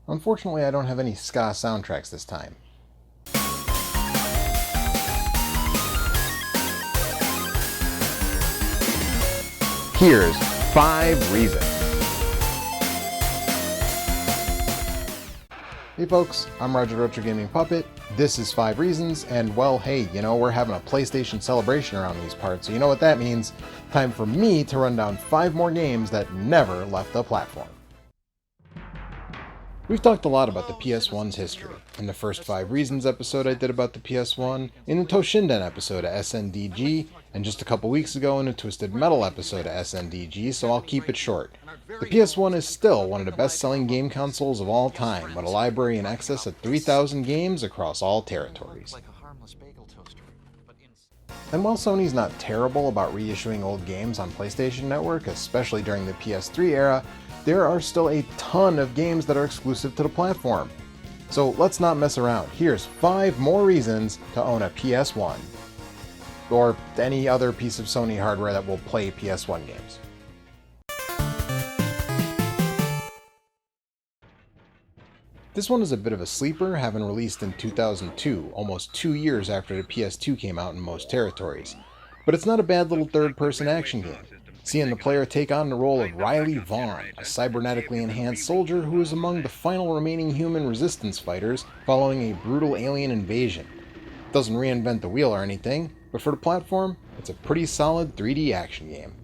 Unfortunately, I don't have any ska soundtracks this time. Here's 5 reasons. Hey folks, I'm Roger Retrogaming Puppet. This is 5 reasons, and well, hey, we're having a PlayStation celebration around these parts, so you know what that means. Time for me to run down 5 more games that never left the platform. We've talked a lot about the PS1's history. In the first 5 reasons episode I did about the PS1, in the Toshinden episode of SNDG, and just a couple weeks ago in a Twisted Metal episode of SNDG, so I'll keep it short. The PS1 is still one of the best-selling game consoles of all time, with a library in excess of 3,000 games across all territories. And while Sony's not terrible about reissuing old games on PlayStation Network, especially during the PS3 era, there are still a ton of games that are exclusive to the platform. So let's not mess around. Here's 5 more reasons to own a PS1. Or any other piece of Sony hardware that will play PS1 games. This one is a bit of a sleeper, having released in 2002, almost 2 years after the PS2 came out in most territories. But it's not a bad little third-person action game, seeing the player take on the role of Riley Vaughn, a cybernetically enhanced soldier who is among the final remaining human resistance fighters following a brutal alien invasion. It doesn't reinvent the wheel or anything, but for the platform, it's a pretty solid 3D action game.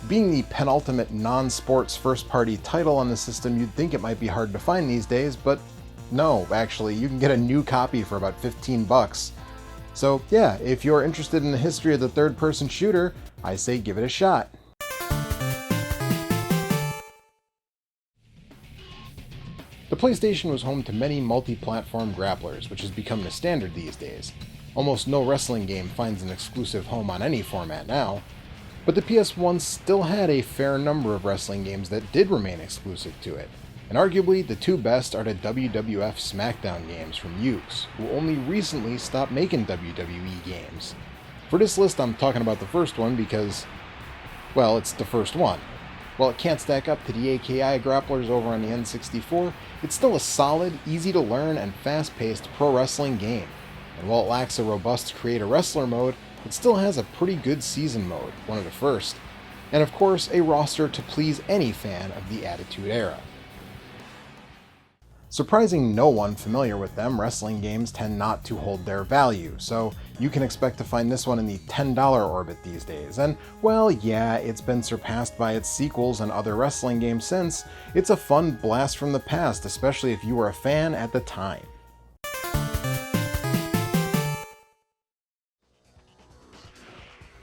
Being the penultimate non-sports first-party title on the system, you'd think it might be hard to find these days, but no, actually, you can get a new copy for about $15. So yeah, if you're interested in the history of the third-person shooter, I say give it a shot. The PlayStation was home to many multi-platform grapplers, which has become the standard these days. Almost no wrestling game finds an exclusive home on any format now, but the PS1 still had a fair number of wrestling games that did remain exclusive to it. And arguably, the 2 best are the WWF SmackDown games from Yuke's, who only recently stopped making WWE games. For this list, I'm talking about the first one because, well, it's the first one. While it can't stack up to the AKI grapplers over on the N64, it's still a solid, easy-to-learn, and fast-paced pro wrestling game. And while it lacks a robust Create a Wrestler mode, it still has a pretty good season mode, one of the first, and of course a roster to please any fan of the Attitude Era. Surprising no one familiar with them, wrestling games tend not to hold their value, so you can expect to find this one in the $10 orbit these days. And, well, yeah, it's been surpassed by its sequels and other wrestling games since. It's a fun blast from the past, especially if you were a fan at the time.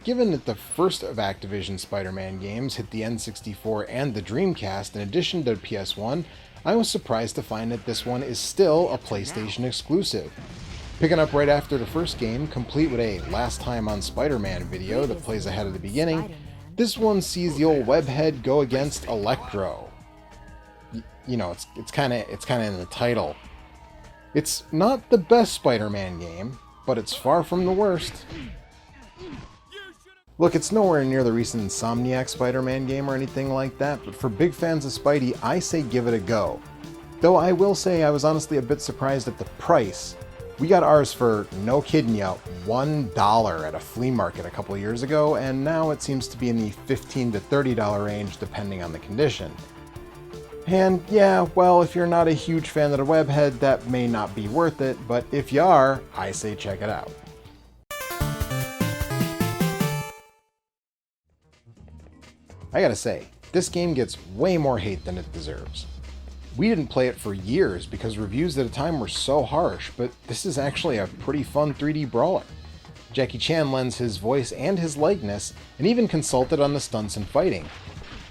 Given that the first of Activision's Spider-Man games hit the N64 and the Dreamcast in addition to the PS1, I was surprised to find that this one is still a PlayStation exclusive. Picking up right after the first game, complete with a Last Time on Spider-Man video that plays ahead of the beginning, this one sees the old webhead go against Electro. It's kind of in the title. It's not the best Spider-Man game, but it's far from the worst. Look, it's nowhere near the recent Insomniac Spider-Man game or anything like that, but for big fans of Spidey, I say give it a go. Though I will say I was honestly a bit surprised at the price. We got ours for, no kidding ya, $1 at a flea market a couple years ago, and now it seems to be in the $15 to $30 range depending on the condition. And yeah, well, if you're not a huge fan of the webhead, that may not be worth it, but if you are, I say check it out. I gotta say, this game gets way more hate than it deserves. We didn't play it for years because reviews at the time were so harsh, but this is actually a pretty fun 3D brawler. Jackie Chan lends his voice and his likeness, and even consulted on the stunts and fighting.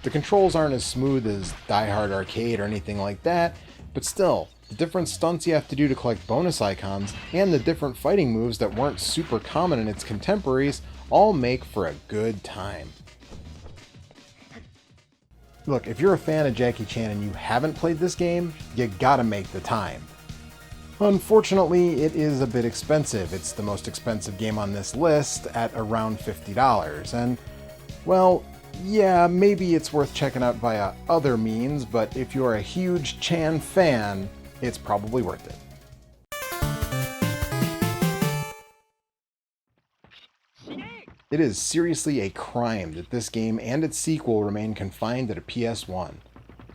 The controls aren't as smooth as Die Hard Arcade or anything like that, but still, the different stunts you have to do to collect bonus icons, and the different fighting moves that weren't super common in its contemporaries, all make for a good time. Look, if you're a fan of Jackie Chan and you haven't played this game, you gotta make the time. Unfortunately, it is a bit expensive. It's the most expensive game on this list at around $50, and, well, Yeah, maybe it's worth checking out via other means, but if you're a huge Chan fan, it's probably worth it. It is seriously a crime that this game and its sequel remain confined to a PS1.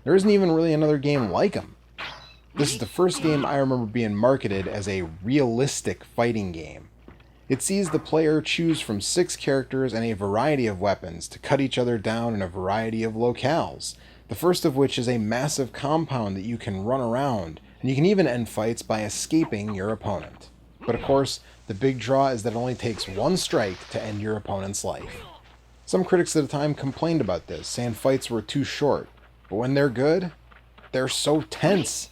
There isn't even really another game like them. This is the first game I remember being marketed as a realistic fighting game. It sees the player choose from 6 characters and a variety of weapons to cut each other down in a variety of locales, the first of which is a massive compound that you can run around, and you can even end fights by escaping your opponent. But of course, the big draw is that it only takes 1 strike to end your opponent's life. Some critics at the time complained about this, saying fights were too short, but when they're good, they're so tense.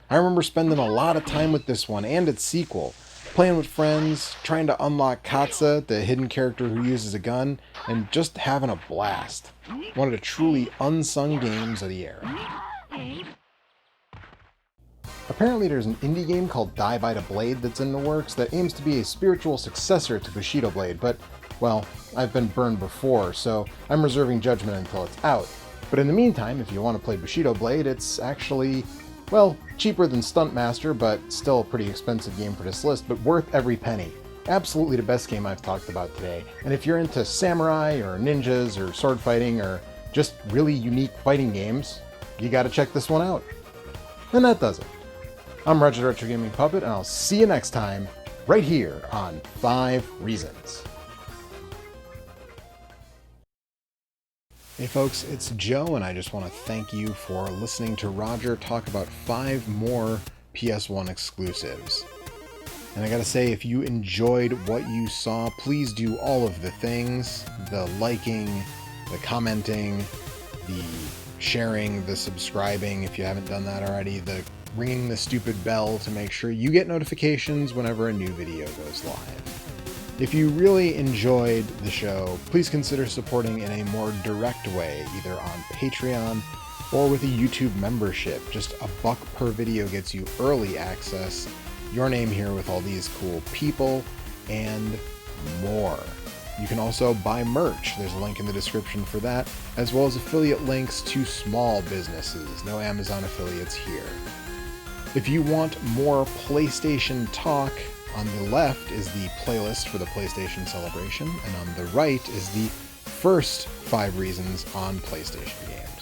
I remember spending a lot of time with this one and its sequel, playing with friends, trying to unlock Katsa, the hidden character who uses a gun, and just having a blast. One of the truly unsung games of the era. Apparently there's an indie game called WWF Blade that's in the works that aims to be a spiritual successor to Bushido Blade, but, well, I've been burned before, so I'm reserving judgment until it's out. But in the meantime, if you want to play Bushido Blade, it's actually, well, cheaper than Stuntmaster, but still a pretty expensive game for this list, but worth every penny. Absolutely the best game I've talked about today. And if you're into samurai, or ninjas, or sword fighting, or just really unique fighting games, you gotta check this one out. And that does it. I'm Roger the Retro Gaming Puppet, and I'll see you next time, right here on 5 Reasons. Hey folks, it's Joe, and I just want to thank you for listening to Roger talk about 5 more PS1 exclusives. And I gotta say, if you enjoyed what you saw, please do all of the things: the liking, the commenting, the sharing, the subscribing if you haven't done that already, the ringing the stupid bell to make sure you get notifications whenever a new video goes live. If you really enjoyed the show, please consider supporting in a more direct way, either on Patreon or with a YouTube membership. Just $1 per video gets you early access, your name here with all these cool people, and more. You can also buy merch. There's a link in the description for that, as well as affiliate links to small businesses. No Amazon affiliates here. If you want more PlayStation talk, on the left is the playlist for the PlayStation Celebration, and on the right is the first 5 reasons on PlayStation games.